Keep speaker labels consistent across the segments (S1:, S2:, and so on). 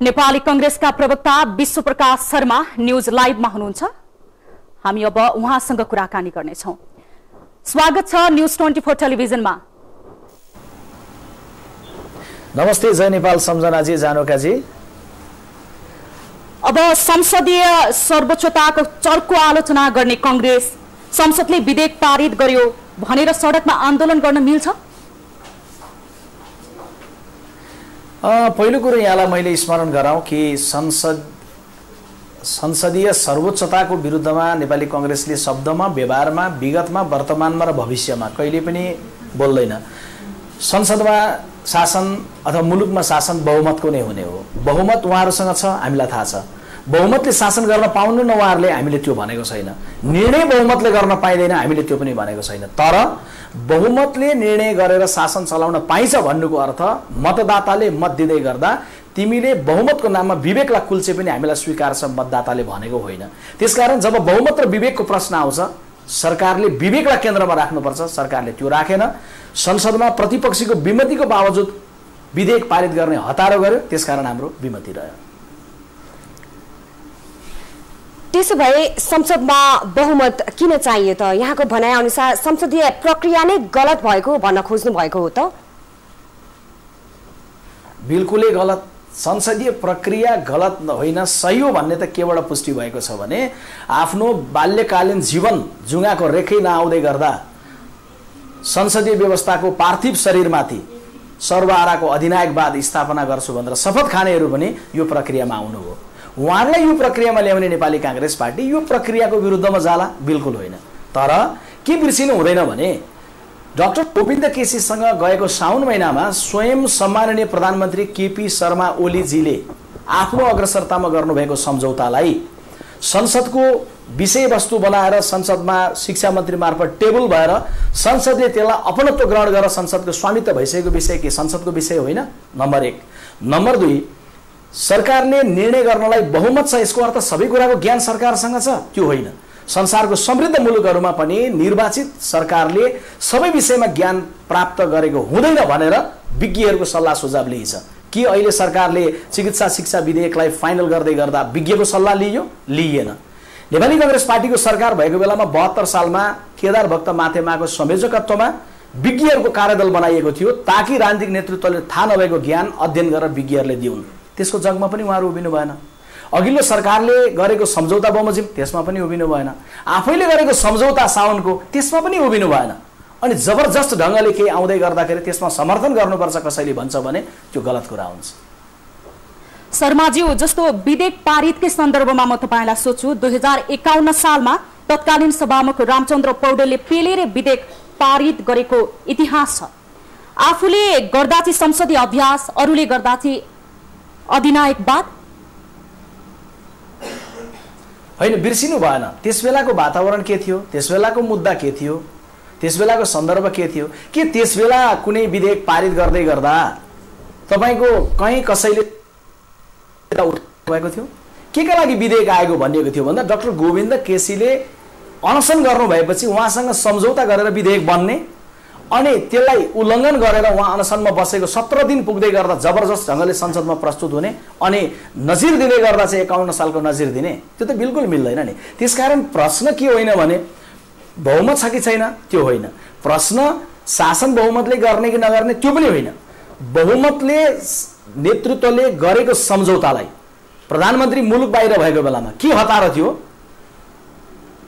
S1: नेपाली कांग्रेसका प्रवक्ता विश्वप्रकाश शर्मा न्यूज लाइभमा हुनुहुन्छ। हामी अब उहाँसँग कुराकानी गर्नेछौं। स्वागत छ न्यूज 24 टेलिभिजनमा।
S2: नमस्ते, जय नेपाल सम्झनाजी, जानोकाजी।
S1: अब संसदीय सर्वोच्चताको चर्को आलोचना गर्ने कांग्रेस संसदले विधेयक पारित गर्यो भनेर सडकमा आन्दोलन गर्न मिल्छ?
S2: पहिलो कुरो यहाँलाई मैले स्मरण गराउँ कि संसदीय सर्वोच्चताको विरुद्धमा नेपाली कांग्रेसले शब्दमा, व्यवहारमा, विगतमा, वर्तमानमा र भविष्यमा कहिले पनि बोल्दैन। संसदमा शासन अथवा मुलुकमा शासन बहुमतको नै हुने हो। बहुमत उहाँहरूसँग छ, हामीलाई थाहा छ। बहुमतले शासन गर्न पाउनुहुन्न उहाँहरूले, हामीले त्यो भनेको छैन। निर्णय बहुमतले गर्न पाइँदैन, हामीले त्यो पनि भनेको छैन। तर बहुमतले निर्णय गरेर शासन चलाउन पाइन्छ भन्नुको अर्थ मतदाताले मत दिँदै गर्दा तिमीले बहुमतको नाममा विवेकलाई कुल्चे पनि हामीलाई स्वीकार छ मतदाताले भनेको होइन। त्यसकारण जब बहुमत र विवेकको प्रश्न आउँछ, सरकारले विवेकलाई केन्द्रमा राख्नुपर्छ। सरकारले त्यो राखेन। संसदमा प्रतिपक्षीको विमतिको बावजुद विधेयक पारित गर्ने हतारो गर्यो, त्यसकारण हाम्रो विमति रह्यो।
S3: त्यसो भए संसदमा बहुमत किन चाहियो त? यहाँको भनाइ अनुसार संसदीय प्रक्रिया नै गलत भएको भन्न खोज्नु भएको हो त?
S2: बिल्कुलै गलत। संसदीय प्रक्रिया गलत होइन, सही हो भन्ने त केवल पुष्टि भएको छ भने आफ्नो बाल्यकालीन जीवन जुङ्गाको रेखै नआउँदै गर्दा संसदीय व्यवस्थाको पार्थिव शरीरमाथि सर्वहाराको अधिनायकवाद स्थापना गर्छु भनेर शपथ खानेहरू पनि यो प्रक्रियामा आउनु हो। उहाँहरूलाई यो प्रक्रियामा ल्याउने नेपाली कांग्रेस पार्टी यो प्रक्रियाको विरुद्धमा जाला? बिल्कुल होइन। तर के बिर्सिनु हुँदैन भने डाक्टर गोविन्द केसीसँग गएको साउन महिनामा स्वयं सम्माननीय प्रधानमन्त्री केपी शर्मा ओलीजीले आफ्नो अग्रसरतामा गर्नुभएको सम्झौतालाई संसदको विषयवस्तु बनाएर संसदमा शिक्षा मन्त्री मार्फत टेबल भएर संसदले त्यसलाई अपनत्व ग्रहण गरेर संसदको स्वामित्व भइसकेको विषय के संसदको विषय होइन? नम्बर 1। नम्बर 2, सरकारले निर्णय गर्नलाई बहुमत छ, यसको अर्थ सबै कुराको ज्ञान सरकारसँग छ? त्यो होइन। संसारको समृद्ध मुलुकहरूमा पनि निर्वाचित सरकारले सबै विषयमा ज्ञान प्राप्त गरेको हुँदैन भनेर विज्ञहरूको सल्लाह सुझाव लिइछ। कि अहिले सरकारले चिकित्सा शिक्षा विधेयकलाई फाइनल गर्दै गर्दा विज्ञको सल्लाह लिइयो? लिइएन। नेपाली कांग्रेस पार्टीको सरकार भएको बेलामा 72 सालमा केदार भक्त माथेमाको संयोजकत्वमा विज्ञहरूको कार्यदल बनाइएको थियो ताकि राजनीतिक नेतृत्वले थाहा नभएको ज्ञान अध्ययन गरेर विज्ञहरूले दिउन्। त्यसको जगमा पनि उहाँहरू उभिनु भएन। अघिल्लो सरकारले गरेको सम्झौता बमोजिम, त्यसमा पनि उभिनु भएन। आफैले गरेको सम्झौता साउनको, त्यसमा पनि उभिनु भएन। अनि जबरजस्त ढङ्गले केही आउँदै गर्दाखेरि त्यसमा समर्थन गर्नुपर्छ कसैले भन्छ भने त्यो गलत कुरा हुन्छ।
S1: शर्माज्यू, जस्तो विधेयक पारितकै सन्दर्भमा म तपाईलाई सोध्छु, 2051 सालमा तत्कालीन सभामुख रामचन्द्र पौडेलले पेलेर विधेयक पारित गरेको इतिहास छ। आफूले गर्दा चाहिँ संसदीय अभ्यास, अरूले गर्दा चाहिँ अधिनायकवाद
S2: होइन। बिर्सिनु भएन त्यस बेलाको वातावरण के थियो, त्यस बेलाको मुद्दा के थियो, त्यस बेलाको सन्दर्भ के थियो। के त्यस बेला कुनै विधेयक पारित गर्दै गर्दा तपाईको कहीँ कसैले भएको थियो? के का लागि विधेयक आएको भनिएको थियो भन्दा डाक्टर गोविन्द केसीले अनसन गर्नु भएपछि उहाँसँग सम्झौता गरेर विधेयक बन्ने अनि त्यसलाई उल्लङ्घन गरेर उहाँ अनसनमा बसेको 17 दिन पुग्दै गर्दा जबरजस्त ढङ्गले संसदमा प्रस्तुत हुने अनि नजिर दिँदै गर्दा चाहिँ 51 सालको नजिर दिने, त्यो त बिल्कुल मिल्दैन नि। त्यसकारण प्रश्न के होइन भने बहुमत छ कि छैन, त्यो होइन। प्रश्न शासन बहुमतले गर्ने कि नगर्ने, त्यो पनि होइन। बहुमतले नेतृत्वले गरेको सम्झौतालाई प्रधानमन्त्री मुलुक बाहिर भएको बेलामा के हतारो थियो?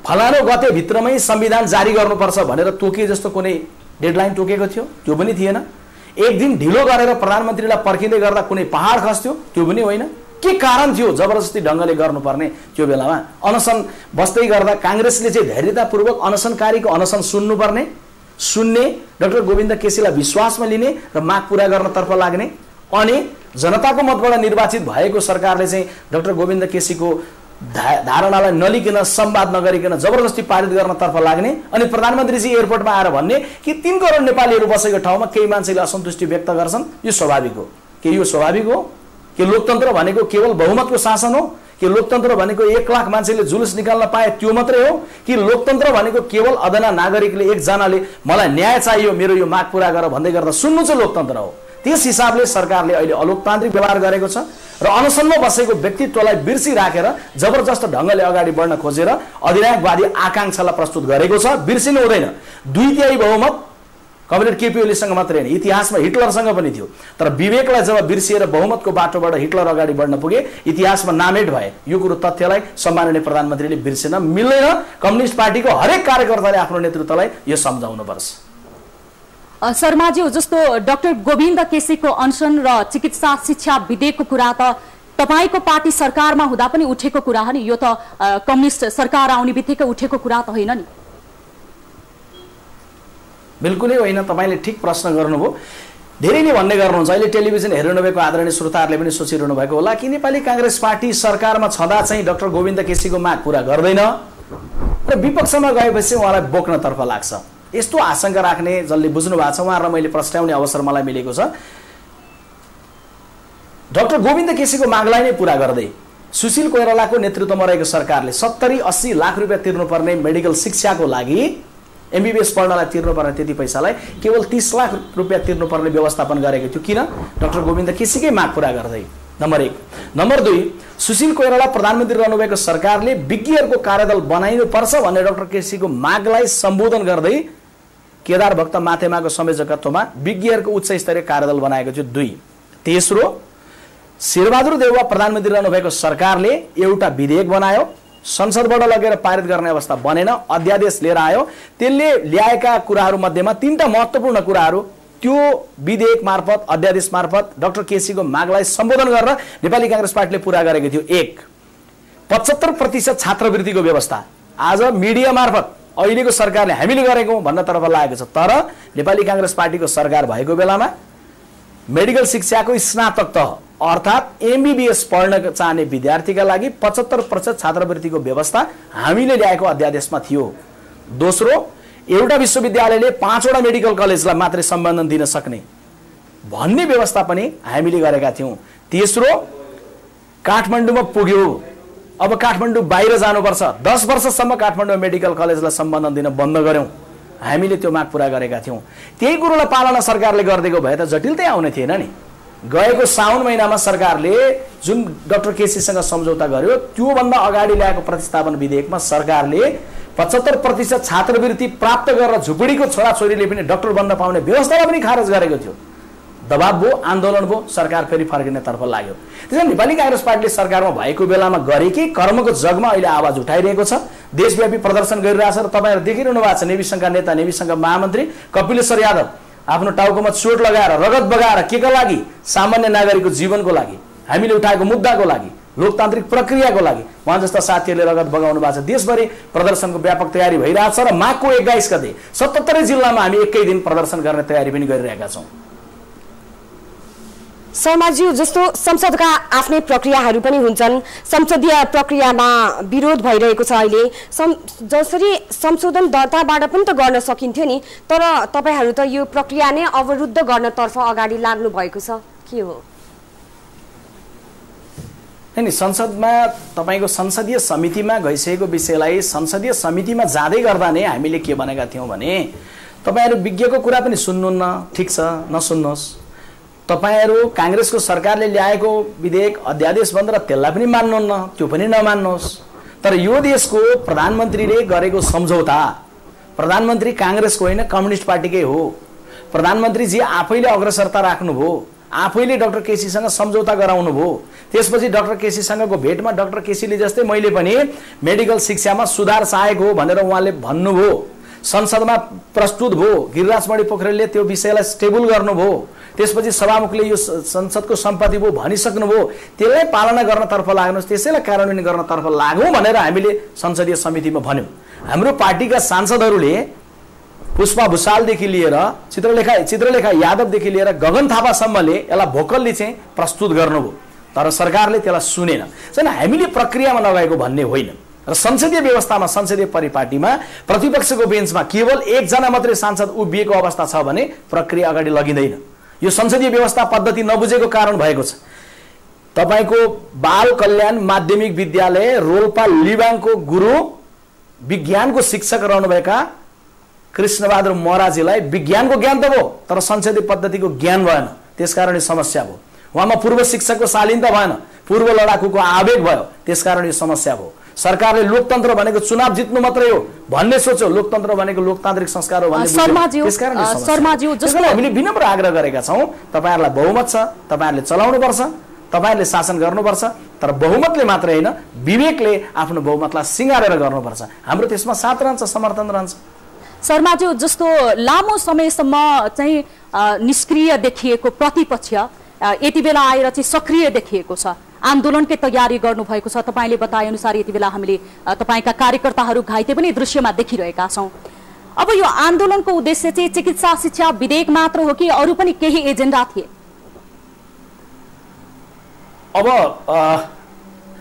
S2: फलानो गते भित्रमै संविधान जारी गर्नुपर्छ भनेर तोकिए जस्तो कुनै डेडलाइन तोकेको थियो? त्यो पनि थिएन। एक दिन ढिलो गरेर प्रधानमन्त्रीलाई पर्खिँदै गर्दा कुनै पहाड खस्थ्यो? त्यो पनि होइन। के कारण थियो जबरजस्ती ढङ्गले गर्नुपर्ने? त्यो बेलामा अनसन बस्दै गर्दा कांग्रेसले चाहिँ धैर्यतापूर्वक अनसनकारीको अनसन सुन्ने, डाक्टर गोविन्द केसीलाई विश्वासमा लिने र माग पूरा गर्नतर्फ लाग्ने, अनि जनताको मतबाट निर्वाचित भएको सरकारले चाहिँ डाक्टर गोविन्द केसीको धारणालाई नलिकन, संवाद नगरिकन जबरजस्ती पारित गर्नतर्फ लाग्ने, अनि प्रधानमन्त्रीजी एयरपोर्टमा आएर भन्ने कि 3 करोड नेपालीहरू बसेको ठाउँमा केही मान्छेले असन्तुष्टि व्यक्त गर्छन्, यो स्वाभाविक हो। के यो स्वाभाविक हो? के लोकतन्त्र भनेको केवल बहुमतको शासन हो? कि लोकतन्त्र भनेको 1 लाख मान्छेले जुलुस निकाल्न पाए त्यो मात्रै हो? कि लोकतन्त्र भनेको केवल अदना नागरिकले एकजनाले मलाई न्याय चाहियो, मेरो यो माग पूरा गर भन्दै गर्दा सुन्नु चाहिँ लोकतन्त्र हो? त्यस हिसाबले सरकारले अहिले अलोकतान्त्रिक व्यवहार गरेको छ। र अनसनमा बसेको व्यक्तित्वलाई बिर्सिराखेर जबरजस्त ढङ्गले अगाडि बढ्न खोजेर अधिनायकवादी आकांक्षालाई प्रस्तुत गरेको छ। बिर्सिनु हुँदैन। 2/3 बहुमत कमरेड केपी ओलीसँग मात्रै होइन, इतिहासमा हिटलरसँग पनि थियो। तर विवेकलाई जब बिर्सिएर बहुमतको बाटोबाट हिटलर अगाडि बढ्न पुगे, इतिहासमा नामेट भए। यो कुरो तथ्यलाई सम्माननीय प्रधानमन्त्रीले बिर्सिन मिल्दैन। कम्युनिस्ट पार्टीको हरेक कार्यकर्ताले आफ्नो नेतृत्वलाई यो सम्झाउनुपर्छ।
S1: शर्माज्यू, जस्तो डाक्टर गोविन्द केसीको अनसन र चिकित्सा शिक्षा विधेयकको कुरा त तपाईको पार्टी सरकारमा हुँदा पनि उठेको कुरा हो नि। यो त कम्युनिस्ट सरकार आउने बित्तिकै उठेको कुरा त होइन नि।
S2: बिल्कुलै होइन। तपाईँले ठिक प्रश्न गर्नुभयो। धेरैले भन्ने गर्नुहुन्छ, अहिले टेलिभिजन हेरिरहनु भएको आदरणीय श्रोताहरूले पनि सोचिरहनु भएको होला कि नेपाली काङ्ग्रेस पार्टी सरकारमा छँदा चाहिँ डाक्टर गोविन्द केसीको माग पूरा गर्दैन र विपक्षमा गएपछि उहाँलाई बोक्नतर्फ लाग्छ। यस्तो आशंका राख्ने जसले बुझ्नु भएको छ उहाँहरूलाई मैले प्रस्ताउने अवसर मलाई मिलेको छ। डाक्टर गोविन्द केसीको मागलाई नै पूरा गर्दै सुशील कोइरालाको नेतृत्वमा रहेको सरकारले 70-80 लाख रुपियाँ तिर्नुपर्ने मेडिकल शिक्षाको लागि एमबीबीएस पढ्नलाई तिर्नुपर्ने त्यति पैसालाई केवल 30 लाख रुपियाँ तिर्नुपर्ने व्यवस्थापन गरेको थियो। किन? डाक्टर गोविन्द केसीकै माग पूरा गर्दै। नम्बर 1। नम्बर 2, सुशील कोइराला प्रधानमन्त्री रहनुभएको सरकारले विज्ञहरूको कार्यदल बनाइनुपर्छ भन्ने डाक्टर केसीको मागलाई सम्बोधन गर्दै केदार भक्त माथेमाको संयोजकत्वमा विज्ञहरूको उच्च स्तरीय कार्यदल बनाएको थियो। 2। तेस्रो, शेरबहादुर देउवा प्रधानमन्त्री रहनुभएको सरकारले एउटा विधेयक बनायो, संसदबाट लगेर पारित गर्ने अवस्था बनेन, अध्यादेश लिएर आयो। त्यसले ल्याएका कुराहरू मध्येमा 3टा महत्त्वपूर्ण कुराहरू त्यो विधेयक मार्फत, अध्यादेश मार्फत डाक्टर केसीको मागलाई सम्बोधन गरेर नेपाली काङ्ग्रेस पार्टीले पूरा गरेको थियो। 1, 75% छात्रवृत्तिको व्यवस्था आज मिडिया मार्फत अहिलेको सरकारले हामीले गरेको भन्नतर्फ लागेको छ। तर नेपाली काङ्ग्रेस पार्टीको सरकार भएको बेलामा मेडिकल शिक्षाको स्नातक तह अर्थात् एमबीबीएस पढ्न चाहने विद्यार्थीका लागि 75% छात्रवृत्तिको व्यवस्था हामीले ल्याएको अध्यादेशमा थियो। दोस्रो, एउटा विश्वविद्यालयले 5वटा मेडिकल कलेजलाई मात्रै सम्बन्धन दिन सक्ने भन्ने व्यवस्था पनि हामीले गरेका थियौँ। तेस्रो, काठमाडौँमा पुग्यो, अब काठमाडौँ बाहिर जानुपर्छ, 10 वर्षसम्म काठमाडौँमा मेडिकल कलेजलाई सम्बन्धन दिन बन्द गर्यौँ। हामीले त्यो माग पूरा गरेका थियौँ। त्यही कुरोलाई पालना सरकारले गरिदिएको भए त जटिलतै आउने थिएन नि। गएको साउन महिनामा सरकारले जुन डाक्टर केसीसँग सम्झौता गर्यो त्योभन्दा अगाडि ल्याएको प्रतिस्थापन विधेयकमा सरकारले 75% छात्रवृत्ति प्राप्त गरेर झुपडीको छोराछोरीले पनि डाक्टर बन्न पाउने व्यवस्थालाई पनि खारेज गरेको थियो। दबाब भयो, आन्दोलन भयो, सरकार फेरि फर्किनेतर्फ लाग्यो। त्यसैले नेपाली काङ्ग्रेस पार्टीले सरकारमा भएको बेलामा गरेकै कर्मको जगमा अहिले आवाज उठाइरहेको छ, देशव्यापी प्रदर्शन गरिरहेछ। र तपाईँहरू देखिरहनु भएको छ नेवी सङ्घका नेता, नेवी सङ्घका महामन्त्री कपिलेश्वर यादव आफ्नो टाउकोमा चोट लगाएर रगत बगाएर केका लागि? सामान्य नागरिकको जीवनको लागि, हामीले उठाएको मुद्दाको लागि, लोकतान्त्रिक प्रक्रियाको लागि उहाँ जस्ता साथीहरूले रगत बगाउनु भएको छ। देशभरि प्रदर्शनको व्यापक तयारी भइरहेछ र माघको 21 गते 77 जिल्लामा हामी एकै दिन प्रदर्शन गर्ने तयारी पनि गरिरहेका छौँ।
S3: शर्माज्यू, जस्तो संसदका आफ्नै प्रक्रियाहरू पनि हुन्छन्, संसदीय प्रक्रियामा विरोध भइरहेको छ अहिले। जसरी संशोधन दर्ताबाट पनि त गर्न सकिन्थ्यो नि, तर तपाईहरू त यो प्रक्रिया नै अवरुद्ध गर्नतर्फ अगाडि लाग्नु भएको छ, के हो?
S2: नि संसदमा तपाईको संसदीय समितिमा गइसकेको विषयलाई संसदीय समितिमा जाँदै गर्दा नै हामीले के भनेका थियौँ भने तपाईहरू विज्ञको कुरा पनि सुन्नुहुन्न, ठिक छ, नसुन्नुहोस्। तपाईहरू काङ्ग्रेसको सरकारले ल्याएको विधेयक अध्यादेश भनेर त्यसलाई पनि मान्नुहुन्न, त्यो पनि नमान्नुहोस्। तर यो देशको प्रधानमन्त्रीले गरेको सम्झौता, प्रधानमन्त्री काङ्ग्रेसको होइन कम्युनिस्ट पार्टीकै हो। प्रधानमन्त्रीजी आफैले अग्रसरता राख्नुभयो, आफैले डाक्टर केसीसँग सम्झौता गराउनु भयो। त्यसपछि डाक्टर केसीसँगको भेटमा डाक्टर केसीले जस्तै मैले पनि मेडिकल शिक्षामा सुधार चाहेको हो भनेर उहाँले भन्नुभयो। संसदमा प्रस्तुत भयो, गिरिराज पोखरेलले त्यो विषयलाई स्टेबल गर्नुभयो। त्यसपछि सभामुखले यो संसदको सम्पत्ति भयो भनिसक्नुभयो। त्यसलाई पालना गर्नतर्फ लाग्नुहोस्, त्यसैलाई कार्यान्वयन गर्नतर्फ लागौँ भनेर हामीले संसदीय समितिमा भन्यौँ। हाम्रो पार्टीका सांसदहरूले पुष्पा भुषालदेखि लिएर चित्रलेखा यादवदेखि लिएर गगन थापासम्मले यसलाई भोकल्ली चाहिँ प्रस्तुत गर्नुभयो, तर सरकारले त्यसलाई सुनेन। चाहिँ हामीले प्रक्रियामा नगएको भन्ने होइन। र संसदीय व्यवस्थामा, संसदीय परिपाटीमा प्रतिपक्षको बेन्चमा केवल एकजना मात्रै सांसद उभिएको अवस्था छ भने प्रक्रिया अगाडि लगिँदैन। यो संसदीय व्यवस्था पद्धति नबुझेको कारण भएको छ। तपाईको बाल कल्याण माध्यमिक विद्यालय रोल्पा लिबाङको गुरु, विज्ञानको शिक्षक रहनुभएका कृष्णबहादुर मराजीलाई विज्ञानको ज्ञान त भयो तर संसदीय पद्धतिको ज्ञान भएन, त्यसकारणले समस्या भयो। उहाँमा पूर्व शिक्षकको शालीनता भएन, पूर्व लडाकुको आवेग भयो, त्यसकारण यो समस्या भयो। सरकारले लोकतन्त्र भनेको चुनाव जित्नु मात्रै हो भन्ने सोच्यो, लोकतन्त्र भनेको लोकतान्त्रिक संस्कार हो भन्ने
S1: शर्माज्यू जस्तो
S2: हामीले विनम्र आग्रह गरेका छौँ, तपाईहरुलाई बहुमत छ, तपाईहरुले चलाउनु पर्छ, तपाईहरुले शासन गर्नुपर्छ, तर बहुमतले मात्रै हैन विवेकले आफ्नो बहुमतलाई सिंगारेर गर्नुपर्छ। हाम्रो त्यसमा साथ रहन्छ, समर्थन रहन्छ।
S1: शर्माज्यू जस्तो लामो समयसम्म चाहिँ निष्क्रिय देखिएको प्रतिपक्ष यति बेला आएर चाहिँ सक्रिय देखिएको छ, आन्दोलनकै तयारी गर्नुभएको छ। तपाईले बताए अनुसार यति बेला हामीले तपाईका कार्यकर्ताहरू घाइते पनि दृश्यमा देखिरहेका छौँ। अब यो आन्दोलनको उद्देश्य चाहिँ चिकित्सा शिक्षा विधेयक मात्र हो कि अरू पनि केही एजेन्डा थिए?
S2: अब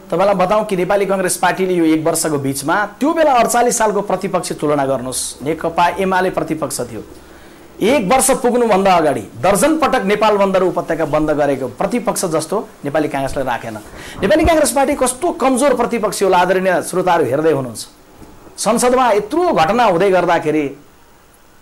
S2: तपाईलाई बताउँ कि नेपाली कांग्रेस पार्टीले यो 1 वर्षको बीचमा त्यो बेला 48 सालको प्रतिपक्ष तुलना गर्नुहोस्, नेकपा एमाले प्रतिपक्ष थियो। 1 वर्ष पुग्नुभन्दा अगाडि दर्जन पटक नेपाल बन्द र उपत्यका बन्द गरेको प्रतिपक्ष जस्तो नेपाली कांग्रेसले राखेन। नेपाली कांग्रेस पार्टी कस्तो कमजोर प्रतिपक्ष होला आदरणीय श्रोताहरू हेर्दै हुनुहुन्छ। संसदमा यत्रो घटना हुँदै गर्दाखेरि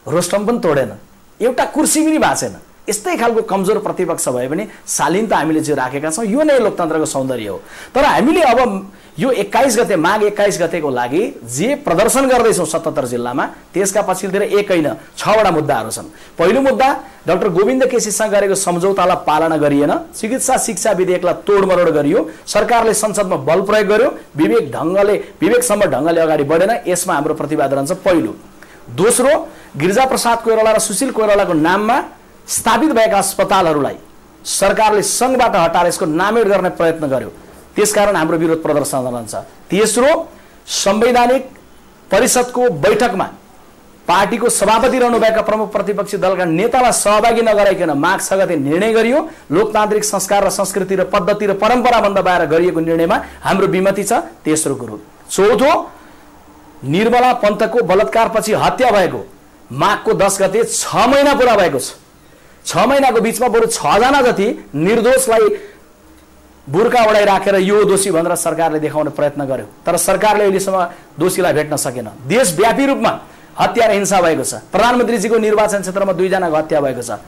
S2: रोस्टम पनि तोडेन, एउटा कुर्सी पनि भाँचेन। यस्तै खालको कमजोर प्रतिपक्ष भए पनि शालीनता हामीले जे राखेका छौँ यो नै लोकतन्त्रको सौन्दर्य हो। तर हामीले अब यो 21 गते माघ 21 गतेको लागि जे प्रदर्शन गर्दैछौँ 77 जिल्लामा, त्यसका पछिल्तिर एक होइन 6 वटा मुद्दाहरू छन्। पहिलो मुद्दा डाक्टर गोविन्द केसीसँग गरेको सम्झौतालाई पालना गरिएन, चिकित्सा शिक्षा विधेयकलाई तोडमरोड गरियो, सरकारले संसदमा बल प्रयोग गर्यो, विवेकसम्म ढङ्गले अगाडि बढेन, यसमा हाम्रो प्रतिवाद रहन्छ पहिलो। दोस्रो, गिरिजाप्रसाद कोइराला र सुशील कोइरालाको नाममा स्थापित भएका अस्पतालहरूलाई सरकारले सङ्घबाट हटाएर यसको नामेट गर्ने प्रयत्न गर्यो, त्यसकारण हाम्रो विरोध प्रदर्शन रहन्छ। तेस्रो, संवैधानिक परिषदको बैठकमा पार्टीको सभापति रहनुभएका प्रमुख प्रतिपक्षी दलका नेतालाई सहभागी नगराइकन माघ 6 गते निर्णय गरियो। लोकतान्त्रिक संस्कार र संस्कृति र पद्धति र परम्पराभन्दा बाहिर गरिएको निर्णयमा हाम्रो विमति छ। तेस्रो कुरो। चौथो, निर्मला पन्तको बलात्कारपछि हत्या भएको माघको 10 गते 6 महिना पुरा भएको छ। 6 महिनाको बीचमा बरु 6 जना जति निर्दोषलाई बुर्का ओढाइ राखेर यो दोषी भनेर सरकारले देखाउने प्रयत्न गर्यो, तर सरकारले अहिलेसम्म दोषीलाई भेट्न सकेन। देशव्यापी रूपमा हत्या र हिंसा भएको छ। प्रधानमन्त्रीजीको निर्वाचन क्षेत्रमा 2 जनाको हत्या भएको छ।